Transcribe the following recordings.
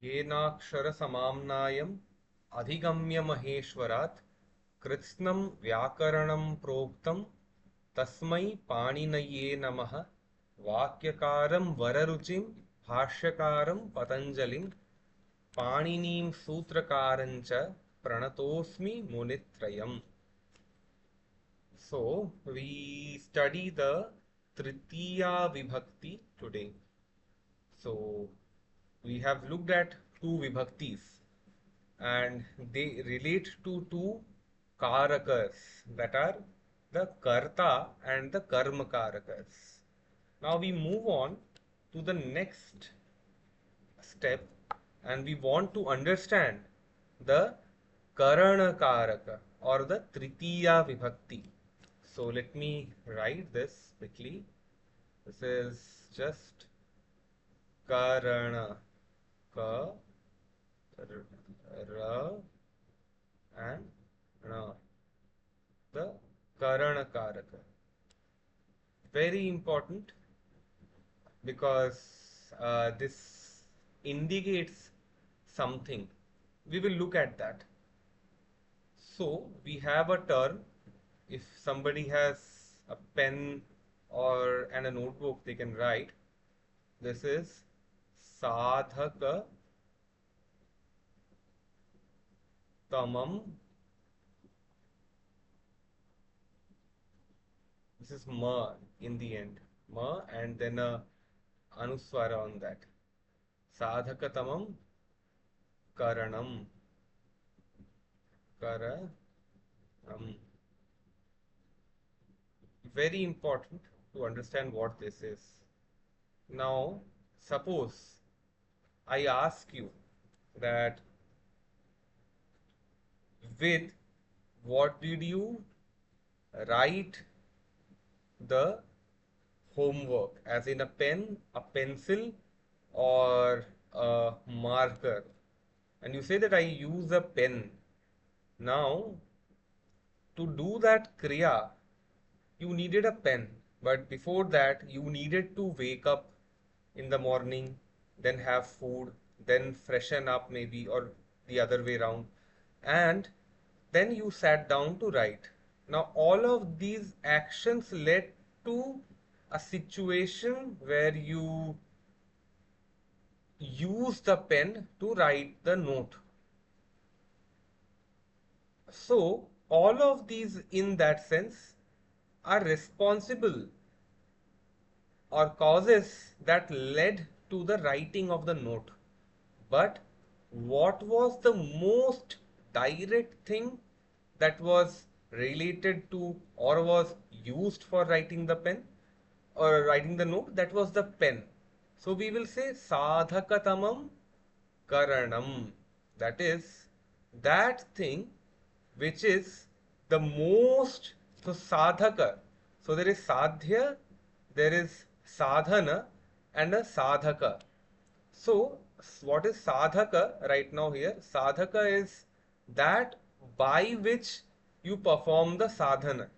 येनाक्षरसमाम्नायम् अधिगम्य महेश्वरात् कृत्स्नं व्याकरणं प्रोक्तं तस्मै पाणिनये नमः। वाक्यकारं वररुचिं भाष्यकारं पतञ्जलिं पाणिनीं सूत्रकारं च प्रणतोऽस्मि मुनित्रयम्. So we study the Tritiya Vibhakti today. So we have looked at two Vibhaktis and they relate to two Karakas, that are the Karta and the Karma Karakas. Now we move on to the next step and we want to understand the Karana Karaka or the Tritiya Vibhakti. So let me write this quickly. This is just Karana, Ka, Ra, and Na. The Karana Karaka. Very important because this indicates something. We will look at that. So we have a term. If somebody has a pen or and a notebook, they can write. This is Sadhaka Tamam. This is Ma in the end. Ma and then a Anuswara on that. Sadhaka Tamam Karanam. Karanam. Very important to understand what this is. Now, suppose I ask you that with what did you write the homework, as in a pen, a pencil, or a marker, and you say that I use a pen. Now, to do that kriya, you needed a pen, but before that, you needed to wake up in the morning, then have food, then freshen up maybe, or the other way around, and then you sat down to write. Now, all of these actions led to a situation where you use the pen to write the note. So, all of these in that sense are responsible or causes that led to the writing of the note. But what was the most direct thing that was related to or was used for writing the pen or writing the note? That was the pen. So we will say sadhakatamam karanam. That is that thing which is the most, so sadhaka. So there is sadhya, there is sadhana, and a sadhaka. So what is sadhaka right now here? Sadhaka is that by which you perform the sadhana,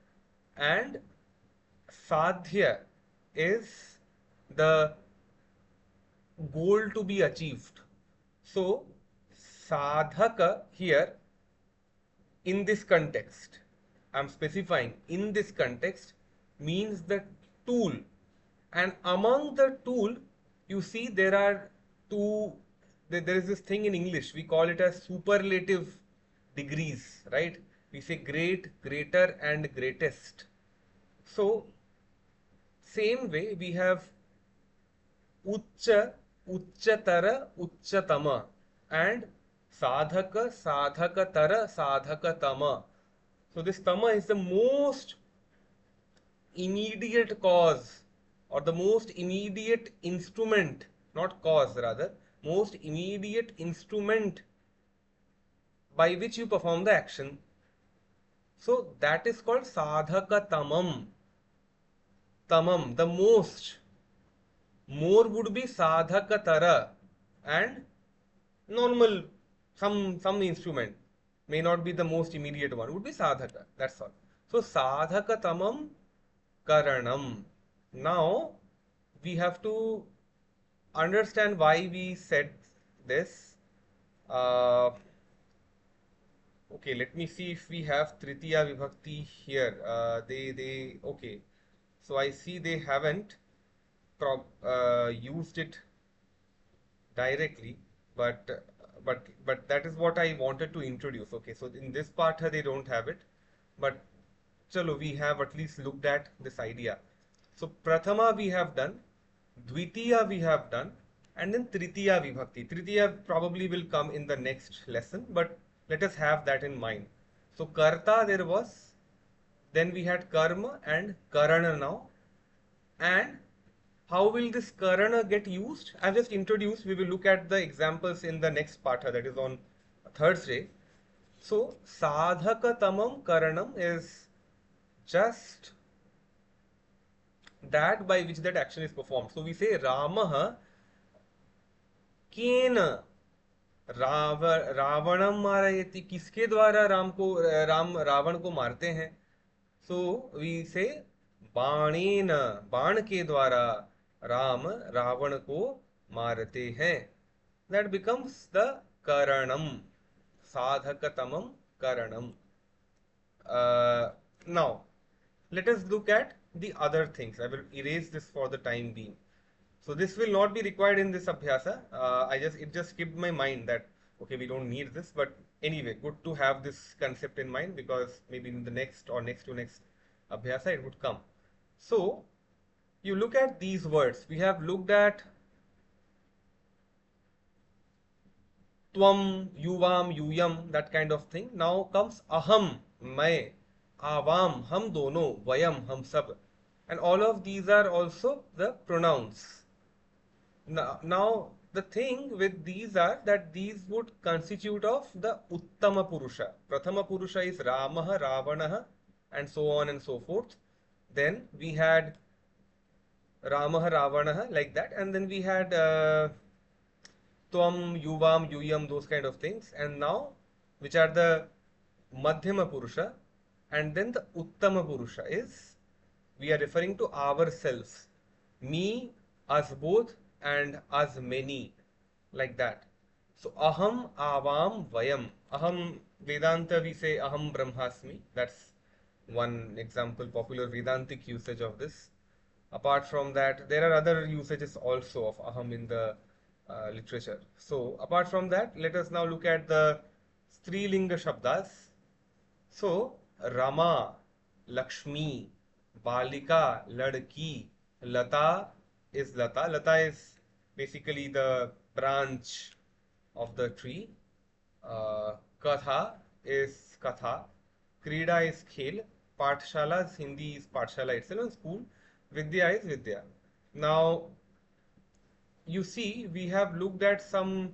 and sadhya is the goal to be achieved. So sadhaka here in this context, I'm specifying in this context, means the tool. And among the tool, you see there are two, there is this thing in English, we call it as superlative degrees, right? We say great, greater, and greatest. So, same way we have Uccha, Ucchatara, Ucchatama, and Sadhaka, Sadhakatara, Sadhakatama. So this Tama is the most immediate cause or the most immediate instrument, not cause rather, most immediate instrument by which you perform the action. So that is called Sadhaka Tamam. Tamam, the most. More would be Sadhaka Tara, and normal, some instrument may not be the most immediate one, would be sadhaka. That's all. So sadhaka tamam karanam. Now we have to understand why we said this. Uh, okay, let me see if we have Tritiya Vibhakti here. Okay. So I see they haven't used it directly, but but that is what I wanted to introduce. Okay, so in this part they don't have it, but chalo, we have at least looked at this idea. So Prathama we have done, Dvitiya we have done, and then Tritiya Vibhakti. Tritiya probably will come in the next lesson, but let us have that in mind. So Karta there was, then we had Karma and Karana now, and how will this karana get used? I've just introduced. We will look at the examples in the next patha, that is on Thursday. So, sadhakatamam karanam is just that by which that action is performed. So, we say Ramaha kena रावणम मारयति, किसके द्वारा राम रावण को मारते हैं? So we से बाणेन, बाण के द्वारा राम रावण को मारते हैं. दैट बिकम्स द करणम, साधकतमम करणम. Now let us look at the other things. I will erase this for the time being. So this will not be required in this abhyasa. It just skipped my mind that okay, we don't need this, but anyway, good to have this concept in mind, because maybe in the next or next to next abhyasa it would come. So you look at these words. We have looked at tvam, yuvam, yuyam, that kind of thing. Now comes aham, मैं, avam, हम दोनों, vayam, हम सब, and all of these are also the pronouns. Now the thing with these are that these would constitute of the Uttama Purusha. Prathama Purusha is Ramaha, Ravanaha, and so on and so forth. Then we had Ramaha, Ravanaha, like that, and then we had Tvam, Yuvam, Yuyam, those kind of things. And now, which are the Madhyama Purusha, and then the Uttama Purusha is, we are referring to ourselves, me, us both, and as many, like that. So aham, avam, vayam. Aham, Vedanta we say aham brahmasmi. That's one example, popular Vedantic usage of this. Apart from that, there are other usages also of aham in the literature. So apart from that, let us now look at the Strilinga Shabdas. So Rama, Lakshmi, Balika, Ladki, Lata is Lata. Lata is basically the branch of the tree. Katha is Katha. Krida is Khel. Pathshala is Hindi is Pathshala itself, school. Vidya is Vidya. Now, you see, we have looked at some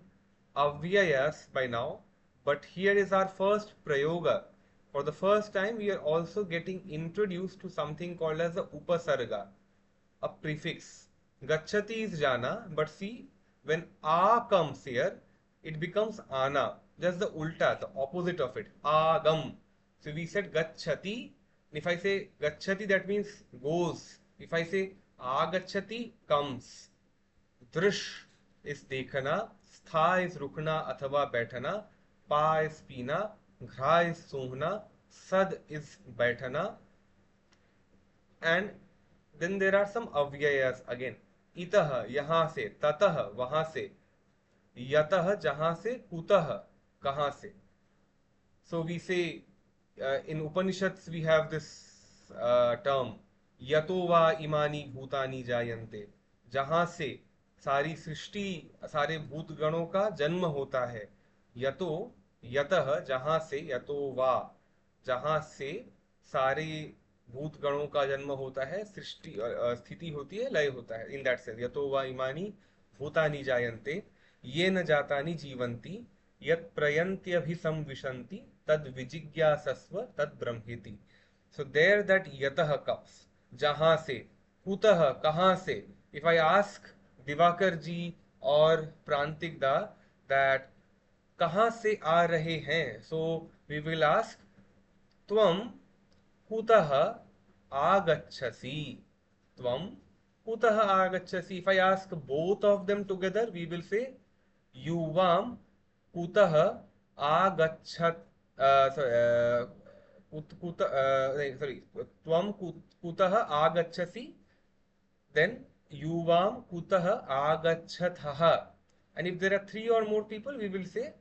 avyayas by now, but here is our first prayoga. For the first time, we are also getting introduced to something called as a upasarga, a prefix. Gachati is jana, but see, when a comes here, it becomes ana. Just the ulta, the opposite of it. Agam. So we said gachati. If I say gachati, that means goes. If I say agachati, comes. दृश इस देखना, स्था इस रुकना अथवा बैठना, पा इस पीना, घ्रा इस सूंघना, सद इस बैठना, and then there are some avyayas again. Itah यहाँ से, ततः वहां से, यतः जहां से, कुतः कहां से. So we say in Upanishads we have this term yato va imani bhutani jayante, जहां से सारी सृष्टि, सारे भूत गणों का जन्म होता है. यतो, यतः जहां से, यतो वा जहां से सारे भूत गणों का जन्म होता है, सृष्टि स्थिति होती है, लय होता है. इन दैट सेंस यतो वा इमानी भूतानि जायन्ते ये न जातानि जीवन्ति यत् प्रयन्त्यभिसंविशन्ति तद विजिज्ञासस्व तद ब्रह्मेति. So there that yatah comes, जहां से, कुतः कहां से. If I ask दिवाकर जी और प्रांतिक दा that कहां से आ रहे हैं, so we will ask त्वम कुतः आगच्छसि, त्वम कुतः आगच्छसि. If I ask both of them together, we will say युवाम कुतः आगच्छत नहीं सॉरी त्वम कुतः आगच्छसि then yuvam kutah agachatah. And if there are three or more people, we will say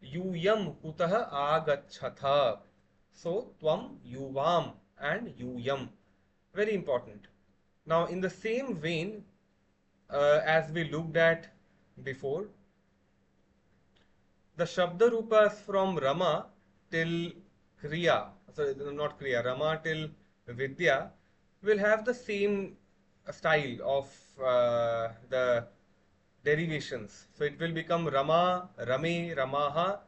yuyam kutah agachatha. So tvam yuvam and yuyam. Very important. Now, in the same vein, as we looked at before, the Shabda Rupas from Rama till Kriya, sorry, not Kriya, Rama till Vidya will have the same style of the derivations. So it will become Rama, Rame, Ramaha,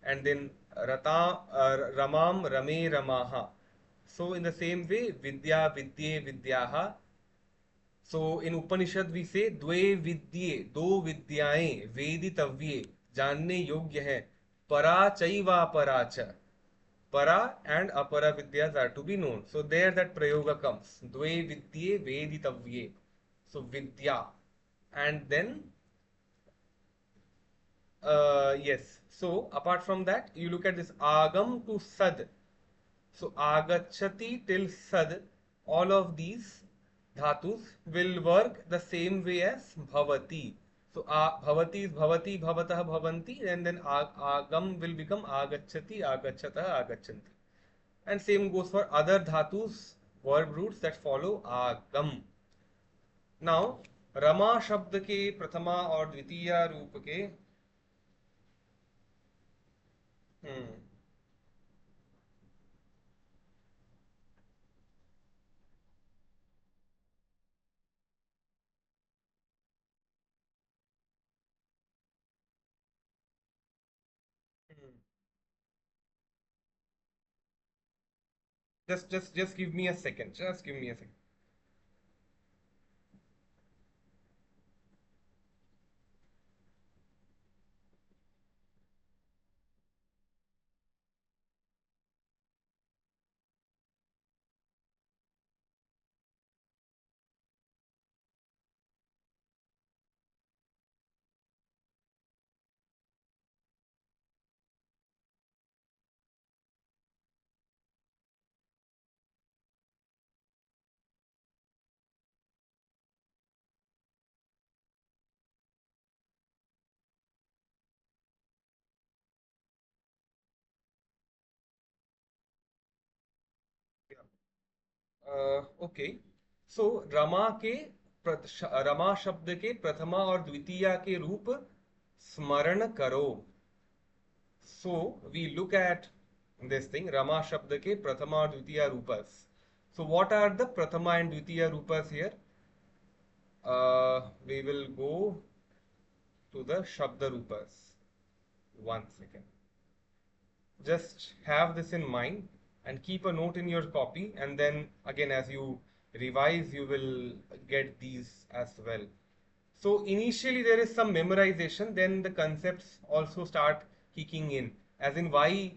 and then Ramam, Rame, Ramaha. So in the same way, Vidya, Vidye, Vidyaha. So in Upanishad we say द्वे विद्ये दो विद्याएं वेदितव्ये जानने योग्य है परा चैवा पराच para and apara vidyas are to be known. So there that prayoga comes. Dve vidye veditavye. So vidya. And then, yes. So apart from that, you look at this agam to sad. So agachati till sad. All of these dhatus will work the same way as bhavati. So bhavati is bhavati, bhavatah, bhavanti, and then agam will become agachati, agachatah, agachanti. And same goes for other dhatus, verb roots that follow agam. Now, Rama शब्द के प्रथमा और द्वितीय रूप के हम्म just give me a second. Just give me a second. Okay so Rama शब्द के प्रथमा और द्वितीय के रूप स्मरण करो So we look at this thing, Rama Shabda ke Prathama or Dvitiya Rupas. So what are the Prathama and Dvitiya Rupas here? We will go to the Shabda Rupas. One second. Just have this in mind and keep a note in your copy, and then again as you revise you will get these as well. So initially there is some memorization, then the concepts also start kicking in, as in why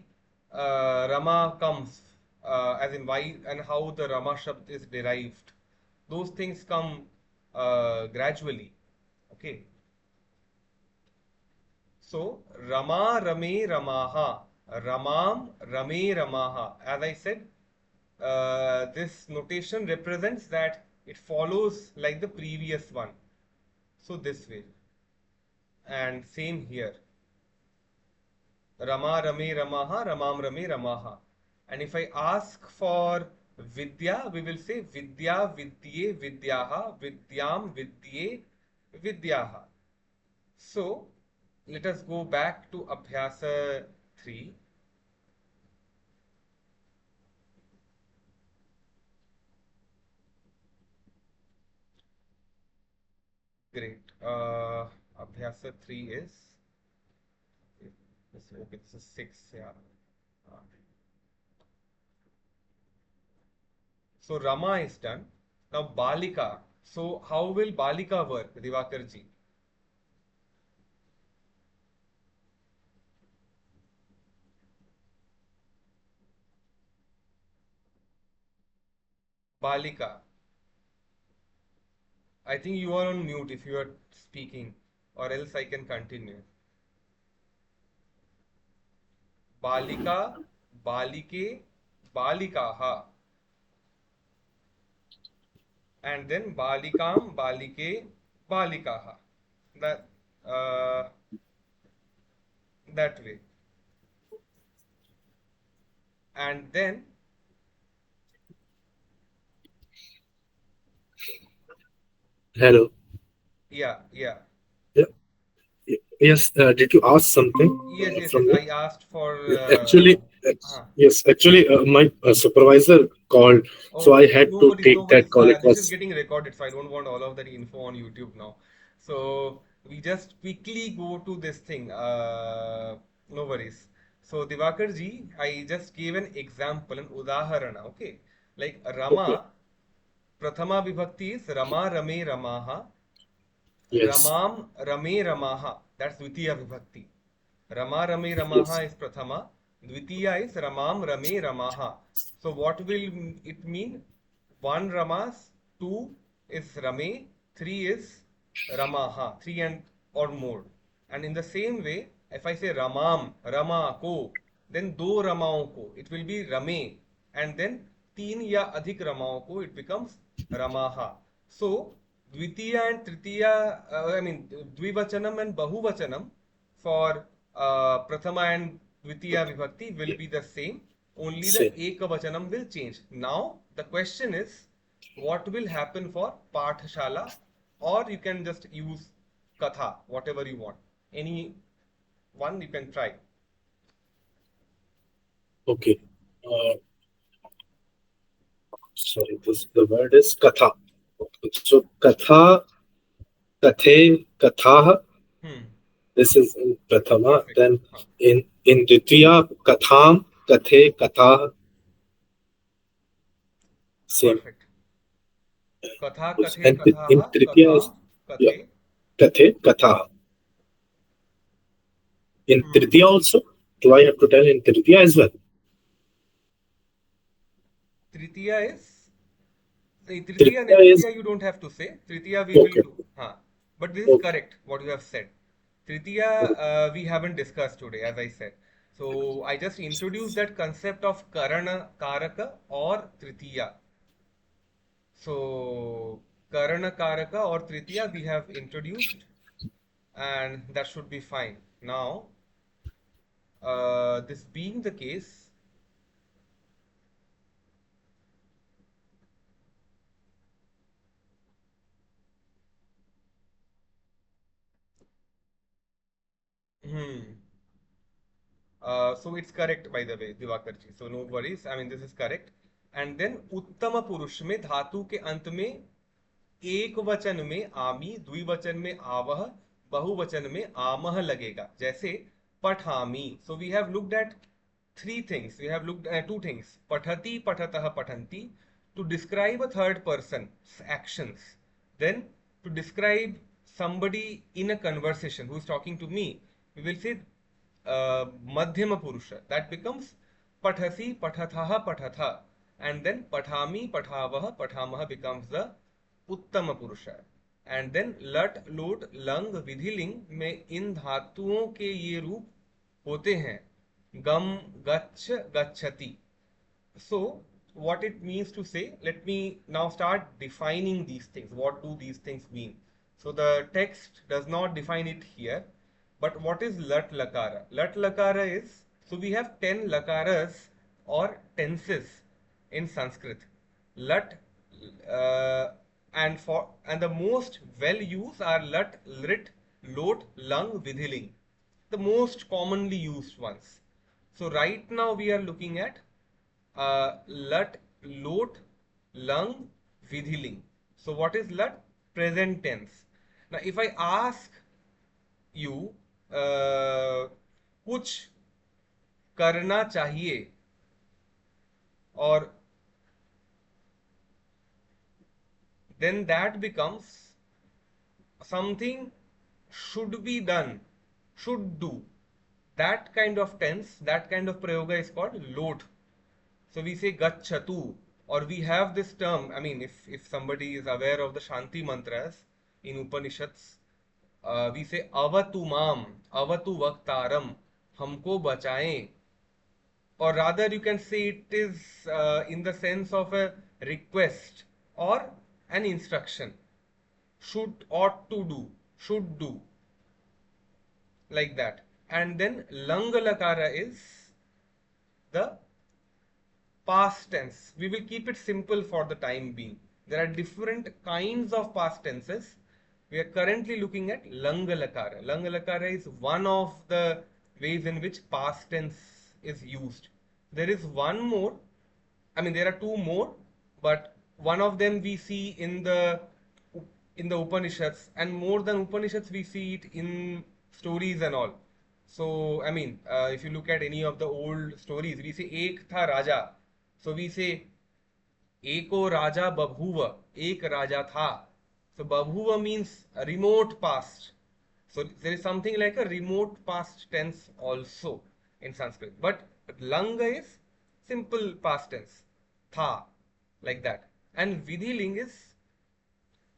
Rama comes, as in why and how the Rama Shabd is derived. Those things come gradually. Okay. So Rama, Rame, Ramaha, Ramam, Rame, Ramaha. As I said, this notation represents that it follows like the previous one. So this way. And same here. Rama, Rame, Ramaha, Ramam, Rame, Ramaha. And if I ask for Vidya, we will say Vidya, Vidye, Vidyaha, Vidyam, Vidye, Vidyaha. So let us go back to Abhyasa 3. Great. Abhyasa 3 is okay, this is 6. Yeah. Uh, So Rama is done. Now Balika. So how will Balika work, Divakarji? Balika. I think you are on mute if you are speaking. or else I can continue. Balika, balike, balikaha, and then balikam, balike, balikaha. That uh, that way. And then, Hello. yeah, yeah. Yeah. Yes. Did you ask something Yes, yes, from yes. me? I asked for. Actually, Uh, yes. Actually, my supervisor called, so oh, I had no to worries, no take that worries. call. It This is was getting recorded, so I don't want all of that info on YouTube now. So we just quickly go to this thing. No worries. So Divakar ji, I just gave an example, an udaharana. Okay, like okay. Rama, Prathama Vibhakti is Rama, Rame, Ramaha. Yes. Ramam, Rame, Ramaha. That's Dvitiya Vibhakti. Rama Rame Yes. Ramaha is Prathama. Dvitiya is Ramam Rame Ramaha. So what will it mean? One Ramas, two is Rame, three is Ramaha, three and or more. And in the same way, if I say Ramam, Rama ko, then do Ramao ko, it will be Rame. And then teen ya adhik Ramao ko, it becomes Ramaha. So Dvitiya and Tritiya, Dvivachanam and Bahuvachanam for Prathama and Dvitiya Vibhakti will be the same. Only the Same. Ekavachanam will change. Now, the question is, what will happen for Pathshala? Or you can just use Katha, whatever you want. Any one you can try. Okay. Uh, Sorry. This the word is katha. Okay. So katha, kathe, katha. Hmm, This is in prathama. perfect. Then Huh, in Ditya, katham, kathe, katha. Same. perfect. Katha Also. kathe And in kathaha Tritiya is katham yeah, kathe. kathe, katha. In Hmm. Tritiya also, do I have to tell in Tritiya as well? Tritiya is Tritiya and Tritiya is Tritiya you don't have to say. Tritiya we will okay, do. Huh. But this is okay, correct what you have said. Tritiya okay. we haven't discussed today, as I said. So I just introduced that concept of Karana Karaka or Tritiya. So Karana Karaka or Tritiya we have introduced, and that should be fine. Now, this being the case, hmm. So it's correct, by the way, Divakarji. So no worries. I mean, this is correct. And then उत्तम पुरुष में धातु के अंत में एक वचन में आमी, द्विवचन में आवह, बहुवचन में आमह लगेगा. जैसे पठामी. So we have looked at three things. We have looked at two things. Pathati, pathatah, pathanti. To describe a third person's actions. Then to describe somebody in a conversation who is talking to me, we will say Madhyama Purusha. That becomes Pathasi, Pathatha, Pathatha. And then Pathami, Pathavaha, Pathamah becomes the Uttama Purusha. And then लट लोट lung विधिलिंग में इन धातुओं के ये रूप होते हैं गम गच्छ गच्छति. So, what it means to say, let me now start defining these things. What do these things mean? So, the text does not define it here, but what is lat lakara? Lat lakara is, so we have 10 lakaras or tenses in Sanskrit. Lat and the most well used are lat, lit, lot, lung, vidhiling. The most commonly used ones. So right now we are looking at lut, lot, lung, vidhiling. So what is lut? Present tense. Now if I ask you कुछ करना चाहिए और then that becomes something should be done, should do. That kind of tense, that kind of prayoga is called lot. So we say gachatu, or we have this term. I mean, if somebody is aware of the Shanti mantras in Upanishads, We say avatu mam, avatu vaktaram, हमको बचाएं. Or rather you can say it is in the sense of a request or an instruction. Should, ought to do, should do, like that. And then langalakara is the past tense. We will keep it simple for the time being. There are different kinds of past tenses. We are currently looking at langalakara. Langalakara is one of the ways in which past tense is used. There is one more, I mean, there are two more, but one of them we see in the Upanishads, and more than Upanishads, we see it in stories and all. So, I mean, if you look at any of the old stories, we say Ek tha Raja. So we say Eko Raja Babhuva, Ek Raja tha. So Babhuva means a remote past. So there is something like a remote past tense also in Sanskrit. But Langa is simple past tense. Tha, like that. And Vidhiling is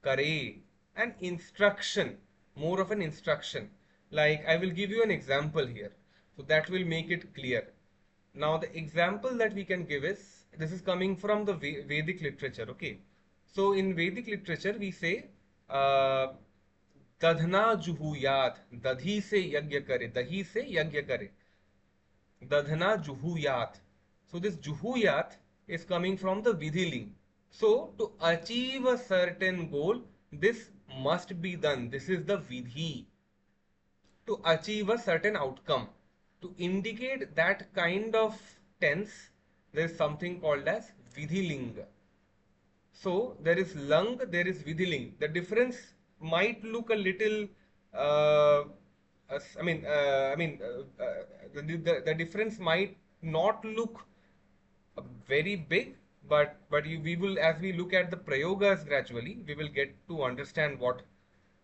kare, an instruction, more of an instruction. Like I will give you an example here. So that will make it clear. Now the example that we can give is, this is coming from the Vedic literature, okay? So in Vedic literature we say, Dudhna जुहुयात, दधी से यज्ञ करे, दही से यज्ञ करे, Dudhna जुहुयात. So this juhuyat is coming from the vidhiling. So to achieve a certain goal, this must be done. This is the vidhi. To achieve a certain outcome, to indicate that kind of tense, there is something called as vidhilinga. So there is lung, there is vidhiling. The difference might look a little, the difference might not look very big, but we will, as we look at the prayogas gradually, we will get to understand what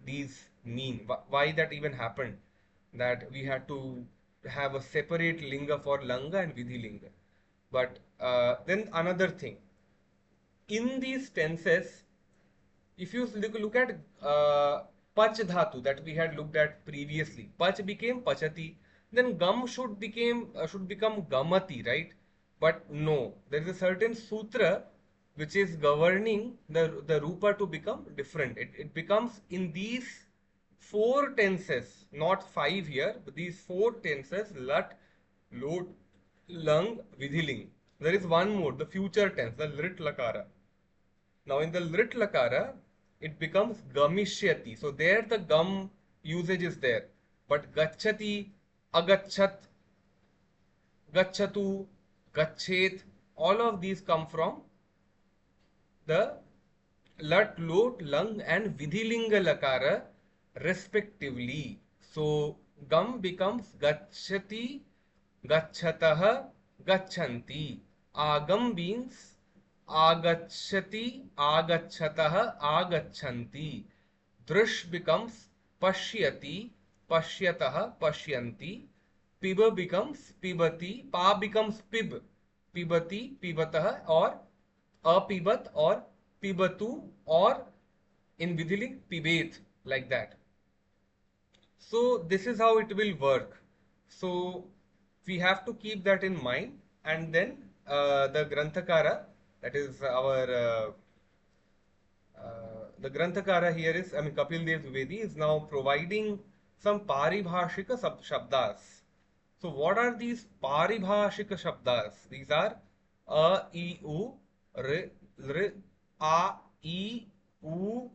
these mean, why that even happened, that we had to have a separate linga for langa and vidhi linga. But then another thing, in these tenses, if you look at pach dhatu that we had looked at previously, pach became pachati, then gam should become gamati, right? But no, there is a certain sutra which is governing the rupa to become different. It becomes in these four tenses, not five here, but these four tenses, lat, lot, lung, vidhiling. There is one more, the future tense, the lit lakara. Now in the lit lakara, it becomes gamishyati. So there the gum usage is there. But gachati, agachat, gachatu, gachet, all of these come from the lat, lot, lung and vidhilinga lakara respectively. So gum becomes gachati, gachatah, gachanti. Agam means agachati, agachatah, agachanti. Drish becomes pashyati, pashyatah, pashyanti. Piba becomes pibati, pa becomes pib, pibati, pibatah, or apibat or pibatu, or in Vidhiling pibet, like that. So this is how it will work. So we have to keep that in mind, and then the Granthakara, that is the Granthakara here is, I mean, Kapil Dev's Vedi is now providing some paribhashika shabdas. So what are these paribhashika shabdas? These are a, I, u, r, r, a, I, u,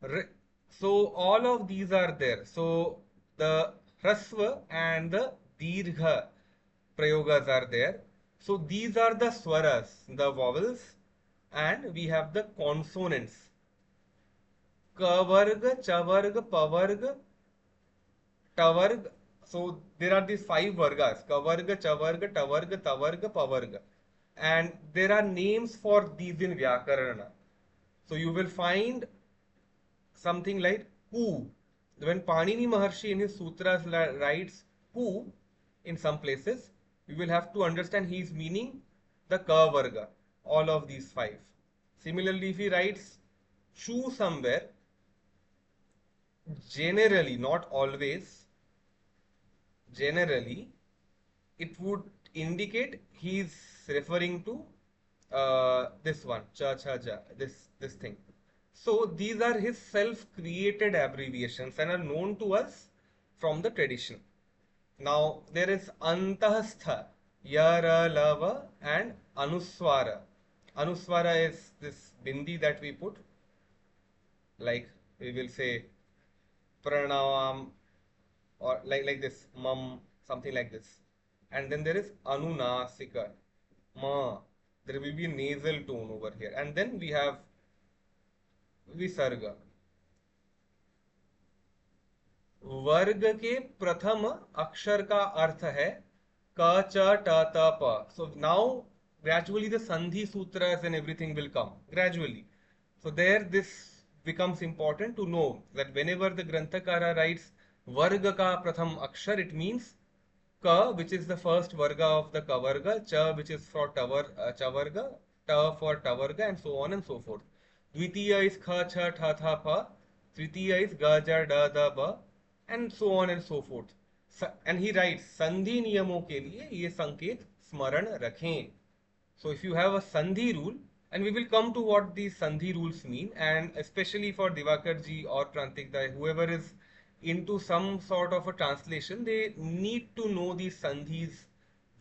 r. So all of these are there. So the hrasva and the dirgha prayogas are there. So these are the swaras, the vowels, and we have the consonants. Kavarga, chavarga, pavarga, tavarga. So there are these five vargas: kavarga, chavarga, tavarga, tavarga, pavarga, and there are names for these in Vyakarana. So you will find something like who. When Panini Maharshi in his sutras writes who in some places, you will have to understand he is meaning the ka varga, all of these five. Similarly, if he writes shu somewhere, Generally, not always, generally, it would indicate he's referring to this one, cha cha ja, this thing. So these are his self-created abbreviations and are known to us from the tradition. Now there is antahastha, yara, lava, and anuswara. Anuswara is this bindi that we put, like we will say pranam, or like this mum, something like this. And then there is anunasika, ma. There will be a nasal tone over here, and then we have visarga. वर्ग के प्रथम अक्षर का अर्थ है क च ट त प. So now gradually the sandhi sutras and everything will come gradually. So there this becomes important to know that whenever the granthakara writes varga ka pratham akshar, it means ka, which is the first varga of the kavarga, cha, which is for chavarga, ta for tavarga, and so on and so forth. Dvitiya is kha cha tha tha pa, tritiya is ga ja da da ba, and so on and so forth. And he writes संधि नियमों के लिए ये संकेत स्मरण रखें. So if you have a sandhi rule, and we will come to what these sandhi rules mean, and especially for Divakar ji or Prantik Dai, whoever is into some sort of a translation, they need to know these sandhis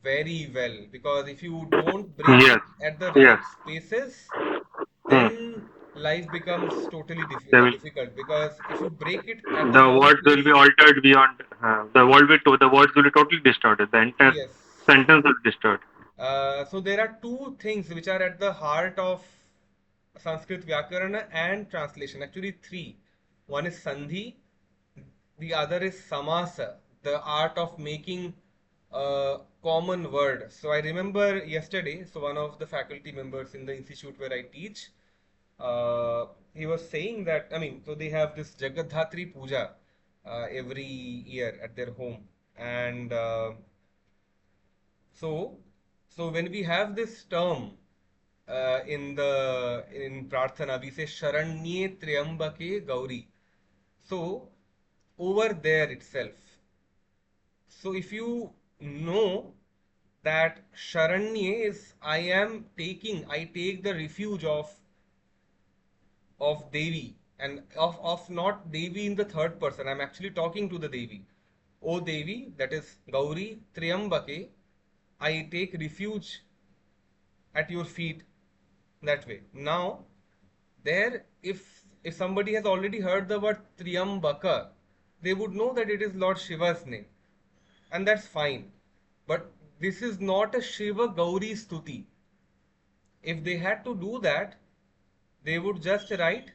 very well, because if you don't break Yes, it at the yes. right spaces, Hmm. then life becomes totally They will, difficult, because if you break it at the the wrong words will be place. altered beyond. The words will be totally distorted. The entire Yes. sentence will be distorted. So there are two things which are at the heart of Sanskrit Vyakarana and translation. Actually, three. One is Sandhi, the other is Samasa, the art of making a common word. So I remember yesterday, so one of the faculty members in the institute where I teach, he was saying that, I mean, so they have this Jagadhatri Puja every year at their home. And so, so when we have this term in Prarthana, we say Sharanye Triambake Gauri. So over there itself. So if you know that Sharanye is I take the refuge of Devi, and of not Devi in the third person. I'm actually talking to the Devi. O Devi, that is Gauri Triambake, I take refuge at your feet, that way. Now, there, if somebody has already heard the word Triambaka, they would know that it is Lord Shiva's name, and that's fine. But this is not a Shiva Gauri Stuti. If they had to do that, they would just write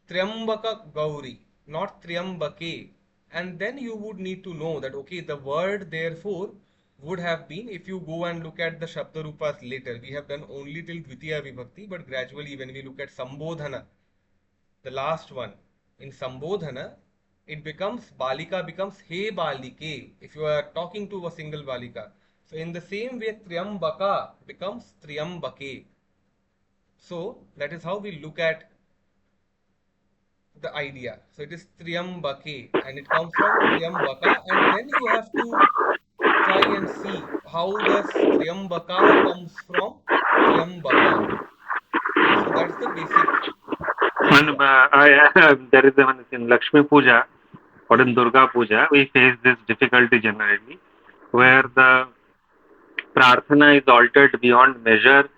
Triambaka Gauri, not Triambake. And then you would need to know that, okay, the word therefore would have been, if you go and look at the Shabdarupas later, we have done only till Dvitiya Vibhakti, but gradually when we look at Sambodhana, the last one, in Sambodhana, it becomes, Balika becomes He Balike, if you are talking to a single Balika. So in the same way, Triambaka becomes Triambake. So that is how we look at the idea. So it is Triambake, and it comes from Triambaka, and then you have to try and see how does Triambaka comes from Triambaka. So that's the basic And idea. there is one in Lakshmi Puja or in Durga Puja, we face this difficulty generally, where the prarthana is altered beyond measure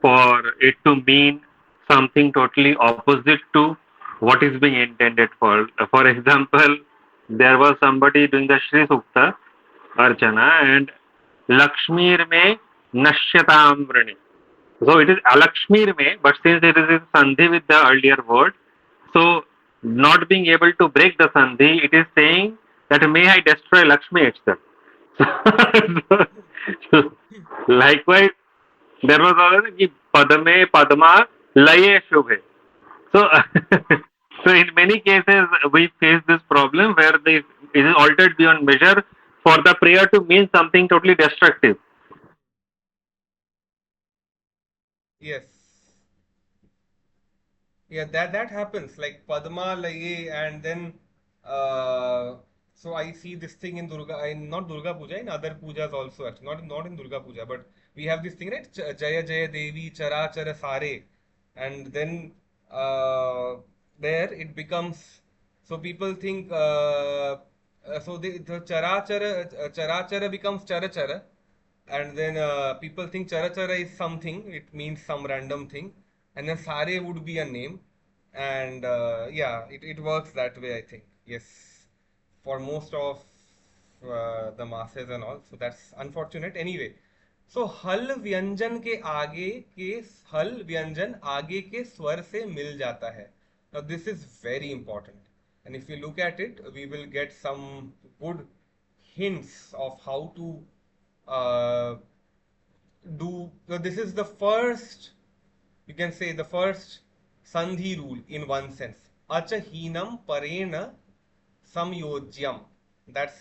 for it to mean something totally opposite to what is being intended for. For example, there was somebody doing the Shri Sukta Archana and Lakshmir me Nashyatam Vrani. So it is Alakshmir me, but since it is in Sandhi with the earlier word, so not being able to break the Sandhi, it is saying that may I destroy Lakshmi itself. So, likewise, there was also कि पद में पद्मा लये शुभे. So, so in many cases we face this problem where it is altered beyond measure for the prayer to mean something totally destructive. Yes. Yeah, that happens. Like Padma Laye, and then uh, so I see this thing in Durga, in not Durga Puja, in other pujas also. Actually, not in Durga Puja, but we have this thing, right? Jaya Jaya Devi Chara Chara Sare, and then uh, there it becomes. So people think. So the Chara Chara becomes Chara Chara, and then people think Chara Chara is something. It means some random thing, and then Sare would be a name, and yeah, it works that way, I think. Yes, for most of the masses and all. So that's unfortunate. Anyway, so हल व्यंजन के आगे के हल व्यंजन आगे के स्वर से मिल जाता है. Now this is very important, and if we look at it, we will get some good hints of how to uh, do. So this is the first, you can say the first sandhi rule in one sense. Achahinam parena samyojyam. That's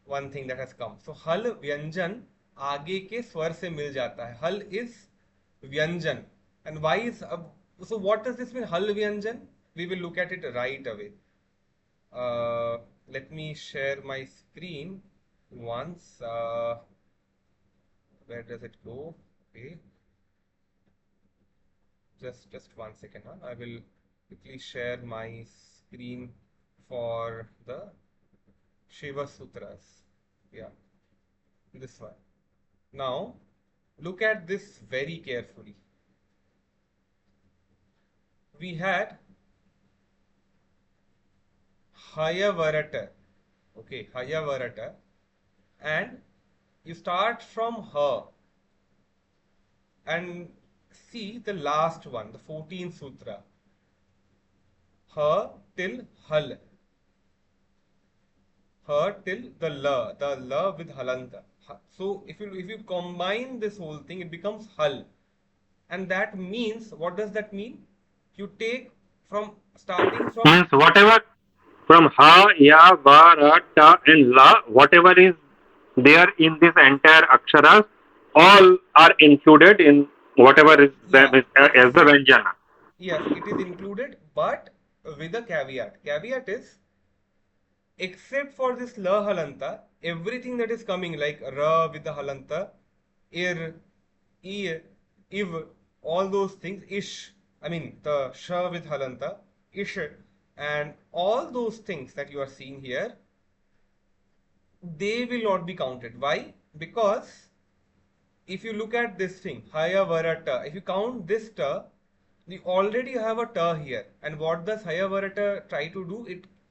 one thing that has come. So hal vyanjan आगे के स्वर से मिल जाता है. हल is vyanjan. And why is so what does this mean, hal vyanjan? We will look at it right away. Let me share my screen once. Where does it go? Okay, just 1 second. Huh? I will quickly share my screen for the Shiva Sutras. Yeah, this one. Now, look at this very carefully. We had Hayavarata. Okay, Hayavarata. And you start from her and see the last one, the 14th sutra. Her till hal. Her till the la with halanta. So if you combine this whole thing, it becomes hal, and that means, what does that mean? You take from starting from, Means whatever from ha, ya, va, ra, ta, and la, whatever is there in this entire aksharas, all are included in whatever is yeah, as the Vyanjana. yes, it is included, but with a caveat. Caveat is, except for this la halanta, everything that is coming like ra with the halanta, ir, I, iv, all those things, ish, I mean the sha with halanta, ish, and all those things that you are seeing here, they will not be counted. Why? Because if you look at this thing, haya varata, if you count this ta, we already have a ta here. And what does haya varata try to do?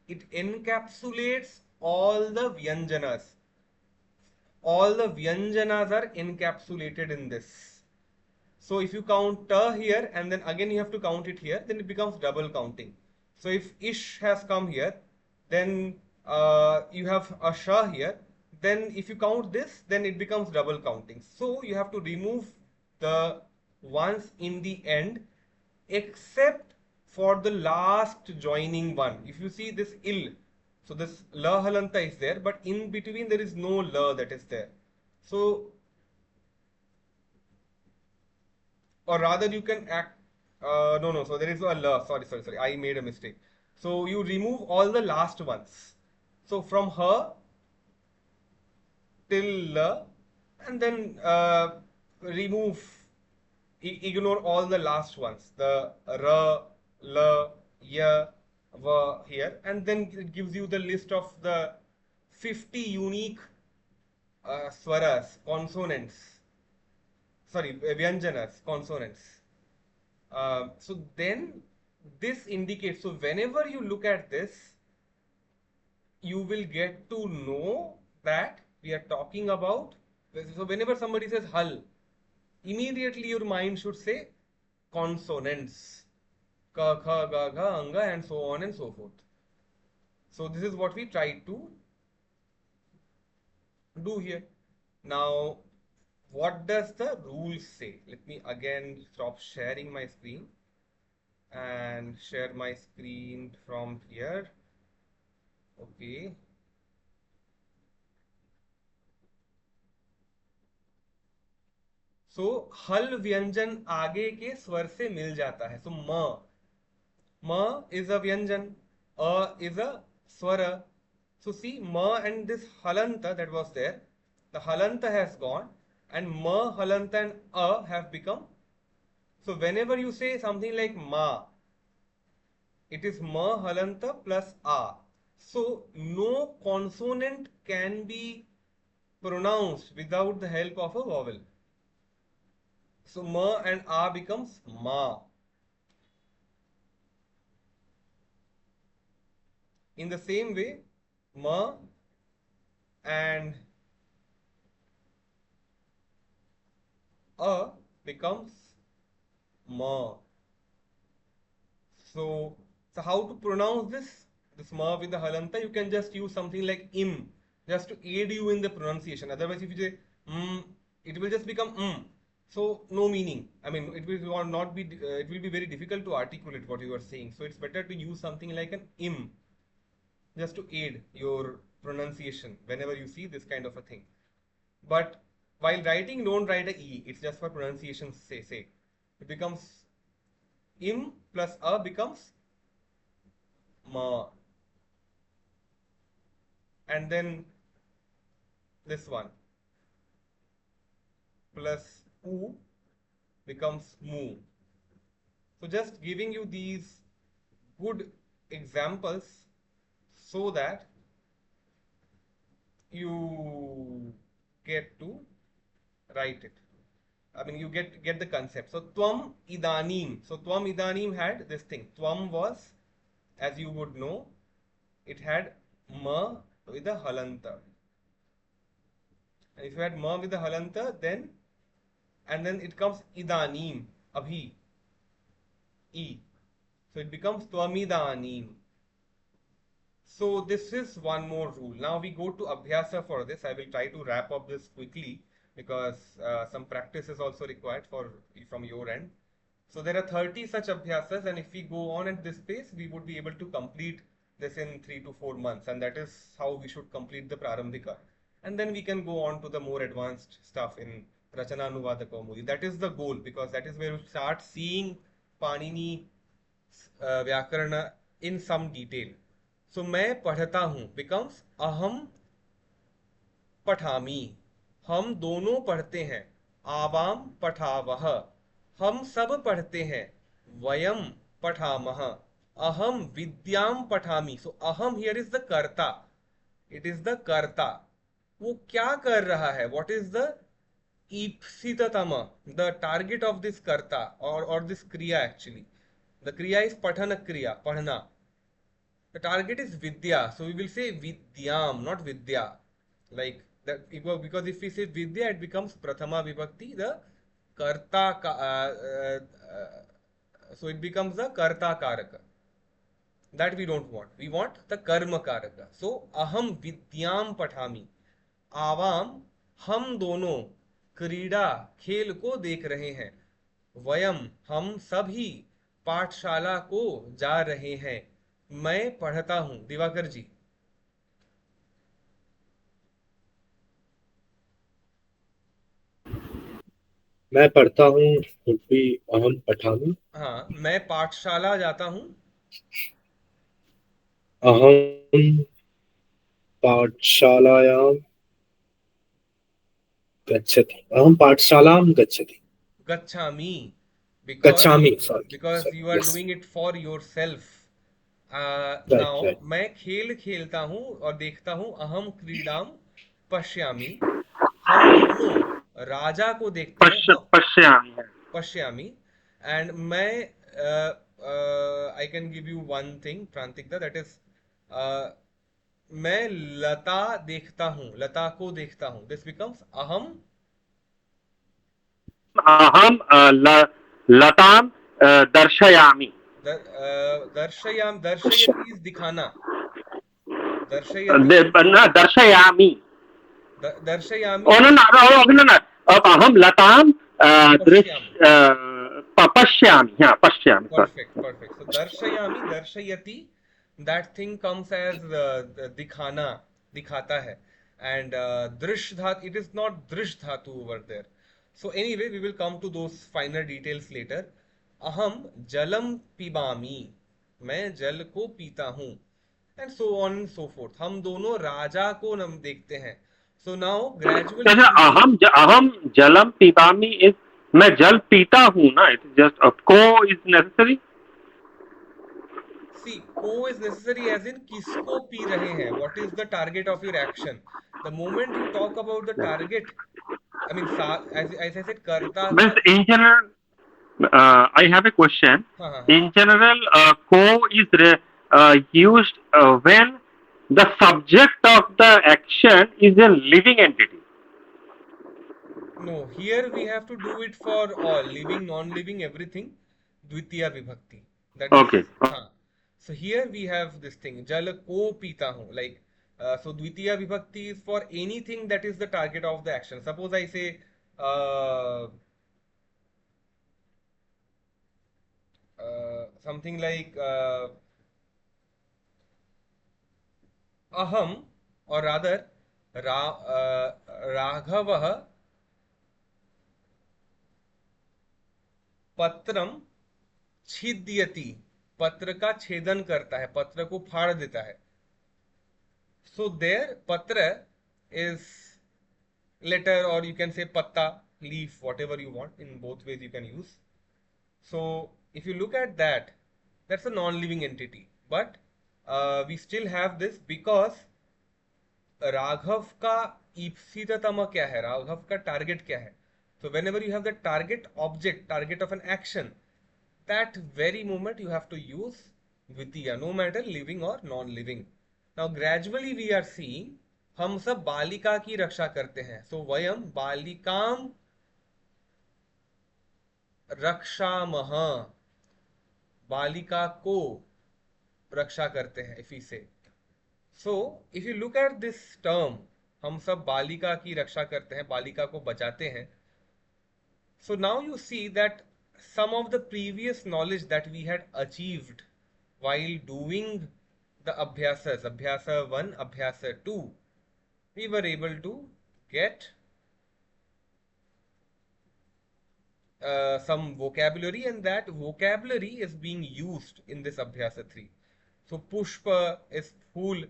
It encapsulates all the vyanjanas. All the vyanjanas are encapsulated in this. So if you count ta here and then again you have to count it here, then it becomes double counting. So if ish has come here, then you have a sha here. Then if you count this, then it becomes double counting. So you have to remove the ones in the end, except for the last joining one. If you see this il, so this la halanta is there, but in between there is no la that is there. So, or rather you can act, no, so there is a la, sorry, I made a mistake. So you remove all the last ones. So from her till la, and then remove, ignore all the last ones, the ra, la, ya, va here, and then it gives you the list of the 50 unique swaras, consonants, sorry, vyanjanas, consonants. So then this indicates, so whenever you look at this, you will get to know that we are talking about. So whenever somebody says hal, immediately your mind should say consonants, ka, kha, ga, gha, anga, and so on and so forth. So this is what we try to do here. Now, what does the rule say? Let me again stop sharing my screen and share my screen from here. Okay. So हल व्यंजन आगे के स्वर से मिल जाता है. So म, Ma is a vyanjan, a is a swara. So see, ma and this halanta that was there, the halanta has gone, and ma, halanta, and a have become. So whenever you say something like ma, it is ma halanta plus a. So no consonant can be pronounced without the help of a vowel. So ma and a becomes ma. In the same way, ma and a becomes ma. So how to pronounce this? This ma with the halanta, you can just use something like im, just to aid you in the pronunciation. Otherwise, if you say it will just become So no meaning. I mean, it will not be. It will be very difficult to articulate what you are saying. So it's better to use something like an im, just to aid your pronunciation whenever you see this kind of a thing. But while writing, don't write a e. It's just for pronunciation's sake. It becomes im plus a becomes ma, and then this one plus u becomes mu. So just giving you these good examples so that you get to write it. I mean, you get the concept. So tvam idanim. So tvam idanim had this thing. Tvam was, as you would know, it had ma with a halanta. And if you had ma with a halanta, then and then it comes idanim, abhi, e. So it becomes twamidanim. So this is one more rule. Now we go to Abhyasa for this. I will try to wrap up this quickly because some practice is also required from your end. So there are 30 such Abhyasas, and if we go on at this pace, we would be able to complete this in 3 to 4 months, and that is how we should complete the Prarambhika. And then we can go on to the more advanced stuff in Rachananuvada Kaumudi. That is the goal, because that is where we start seeing Panini Vyakarana in some detail. So मैं पढ़ता हूँ becomes अहम पठामी. हम दोनों पढ़ते हैं. आवाम पठावह. हम सब पढ़ते हैं. वयम पठामह. अहम विद्याम पठामी. So अहम here is the कर्ता. It is the कर्ता. वो क्या कर रहा है? What is the ईप्सिततम, the target of this कर्ता or this kriya actually? The kriya is patana kriya, padhna. The target is vidya, so we will say vidyam, not vidya, like that, because if we say vidya, it becomes prathama vibhakti, the karta so it becomes the karta karaka. That we don't want. We want the karma karaka. So aham vidyam pathami. आवाम, हम दोनों क्रीड़ा खेल को देख रहे हैं. वयम, हम सभी पाठशाला को जा रहे हैं. मैं पढ़ता हूं. दिवाकर जी. मैं पढ़ता हूँ would be अहम पठामि. हाँ, मैं पाठशाला जाता हूं. अहम पाठशालायां गच्छति. अहम पाठशालां गच्छति. गच्छामि, गच्छामि, sorry, because sorry. you are Yes. doing it for yourself. Right, now right. मैं खेल खेलता हूँ और देखता हूँ. अहम क्रीडाम पश्यामि. हम दोनों राजा को देखते हैं. पश्यामि. पश्यामि. एंड मैं I can give you one thing, प्रांतिकता, दैट इज मैं लता देखता हूँ. लता को देखता हूँ. दिस बिकम्स अहम. अहम लतां दर्शयामि. दर्शयाम, दर्शयति इज दिखाना. दर्शयति न दर्शयामि. दर्शयामि. Oh, no, no, no, no, no. अहम लतां पश्यामि. हाँ, पश्यामि. Perfect, perfect. So darshayami, darshayati, that thing comes as dikhana, dikhata hai. And drish dhat, it is not drish dhatu over there. So anyway, we will come to those finer details later. Aham jalam pibami. मैं जल को पीता हूँ, and so on and so fourth. हम दोनों राजा को हम देखते हैं। सो नाउ ग्रेजुअली अच्छा, अहम जलम पिबामी इज, मैं जल पीता हूँ ना, इट इज जस्ट को इज नेसेसरी. सी को इज नेसेसरी एज इन किसको पी रहे हैं, what is the target of your action. The moment you talk about the target, I mean as I said कर्ता Means का। in general, I have a question. हाँ हाँ हाँ। In general, co is used when the subject of the action is a living entity. No, here we have to do it for all living, non-living, everything. Dvitiya vibhakti. That is, Okay. हाँ. So here we have this thing. Jal ko pita hu. Like, so Dvitiya vibhakti is for anything that is the target of the action. Suppose I say, something like aham, or rather, Raghavah पत्रम छिद्यति, पत्र का छेदन करता है, पत्र को फाड़ देता है। सो देयर पत्र is letter, or you can say patta, leaf, whatever you want. In both ways you can use. So if you look at that, that's a non-living entity, but we still have this because Raghav का ईप्सिततम क्या है, राघव का target क्या है। so whenever you have the target object, target of an action, that very moment you have to use dvitiya, no matter living or non-living. Now gradually we are seeing हम सब बालिका की रक्षा करते हैं। so वयम बालिकाम रक्षामः, बालिका को रक्षा करते हैं if we say. so if you look at this term, हम सब बालिका की रक्षा करते हैं, बालिका को बचाते हैं। so now you see that some of the previous knowledge that we had achieved while doing the abhyasas, abhyasa 1, abhyasa 2, we were able to get some vocabulary, and that vocabulary is being used in this abhyasa 3. so pushpa is fool,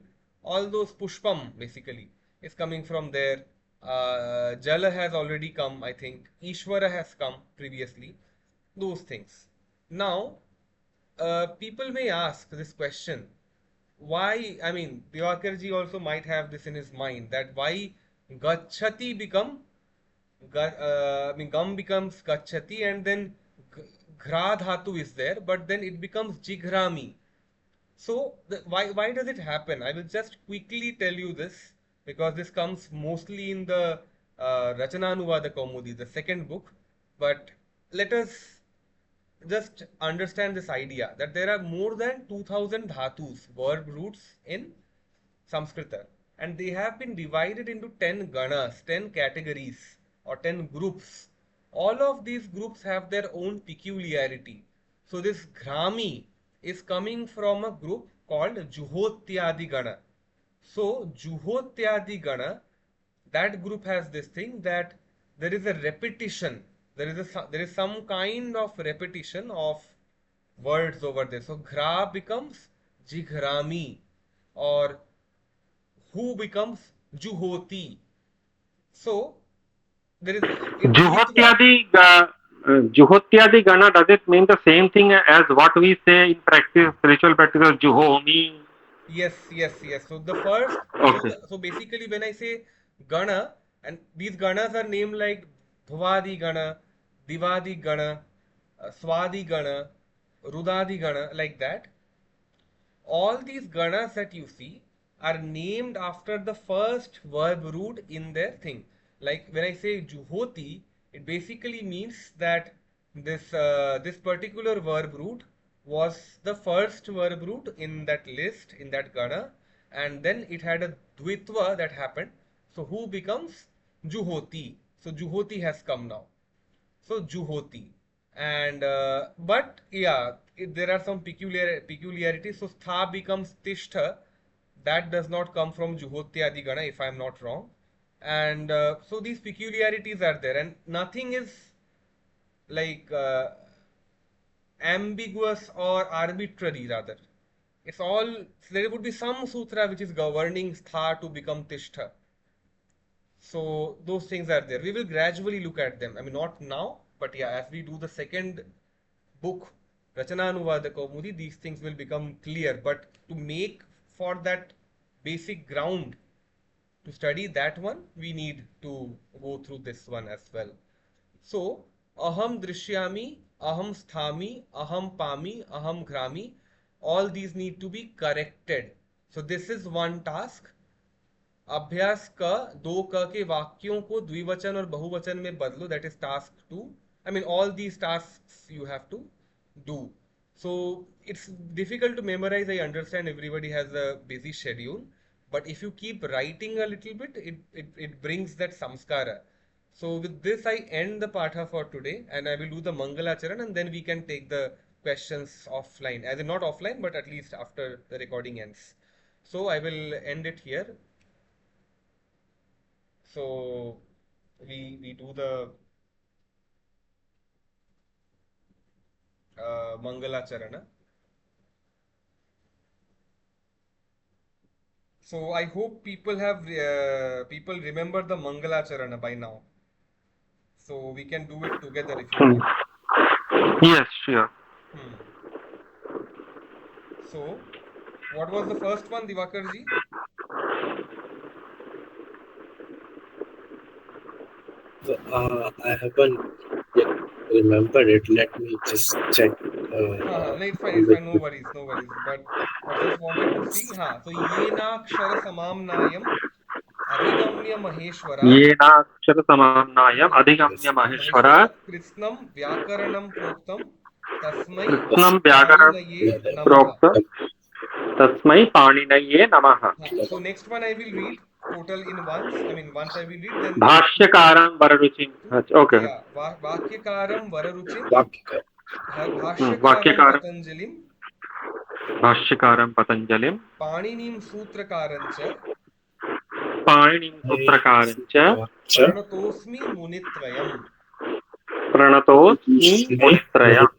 all those pushpam basically is coming from there. Jala has already come, I think Ishvara has come previously, those things. Now people may ask this question, why, I mean Diwakar ji also might have this in his mind, that why gachati become I mean, gum becomes gachati, and then ghra dhatu is there, but then it becomes jighrami. So, why does it happen? I will just quickly tell you this, because this comes mostly in the Rachananuvada Kaumudi, the second book. But let us just understand this idea that there are more than 2000 dhatus, verb roots in Samskrita, and they have been divided into 10 ganas, 10 categories, or 10 groups. All of these groups have their own peculiarity. So this Grami is coming from a group called Juhotyadi Gana. So Juhotyadi Gana, that group has this thing that there is a repetition. There is some kind of repetition of words over there. So Ghra becomes Jighrami, or who becomes Juhoti. So there is in Dvitva. Juhotyadi, Juhotyadi Gana, does it mean the same thing as what we say in practice, spiritual practice, Juhomi? Yes, yes, yes. So the first, Okay. so basically when I say Gana, and these Ganas are named like Dhvadi Gana, Divadi Gana, Swadi Gana, Rudadi Gana, like that. All these ganas that you see are named after the first verb root in their thing. Like when I say juhoti, it basically means that this particular verb root was the first verb root in that list, in that gana, and then it had a dvitva that happened. So who becomes juhoti? So juhoti has come now. So Juhoti, and but yeah, there are some peculiarities. So Stha becomes Tishtha. That does not come from Juhoti Gana, if I am not wrong. And so these peculiarities are there, and nothing is like ambiguous or arbitrary rather. It's all, there would be some sutra which is governing stha to become tishtha. So those things are there. We will gradually look at them. I mean, not now, but yeah, as we do the second book, Rachananuvada Kaumudi, these things will become clear. But to make for that basic ground to study that one, we need to go through this one as well. So, aham drishyami, aham sthami, aham pami, aham grami, all these need to be corrected. So, this is one task. अभ्यास क दो क के वाक्यों को द्विवचन और बहुवचन में बदलो, that is task two. I mean all these task you have to do. So it's difficult to memorize. I understand everybody has a busy schedule, but if you keep writing a little bit, it brings that samskara. So with this, I end the patha for today, and I will do the Mangalacharan, and then we can take the questions offline. As in not offline, but at least after the recording ends. So I will end it here. So we do the Mangala Charana. So I hope people remember the Mangala Charana by now. So we can do it together if you want. Yes, sure. Hmm. So what was the first one, Divakarji? I haven't yet remembered it. Let me just check. No, it's fine, no worries, no worries. But just wanted to see. So Yenakshara Samamnayam Adhigamya Maheshwara. येनाक्षर समाम्नायम् अधिगम्य महेश्वर महेश्वर कृत्स्नं व्याकरणं प्रोक्तं तस्मै कृत्स्नं व्याकरणं पाणिनये नमः. प्रोक्त तस्मै पाणिनये नमः. So next one I will read total in once. I mean once I will read, then भाष्यकारं वररुचिं. Okay. yeah, वाक्यकारं वररुचिं, Vakika. भाष्यकारं वाक्यकारं पतञ्जलिं, भाष्यकारं पतञ्जलिं पाणिनिं सूत्रकारं च पाणिनिं सूत्रकारं च प्रणतोऽस्मि मुनित्रयम्. प्रणतोऽस्मि मुनित्रयम्.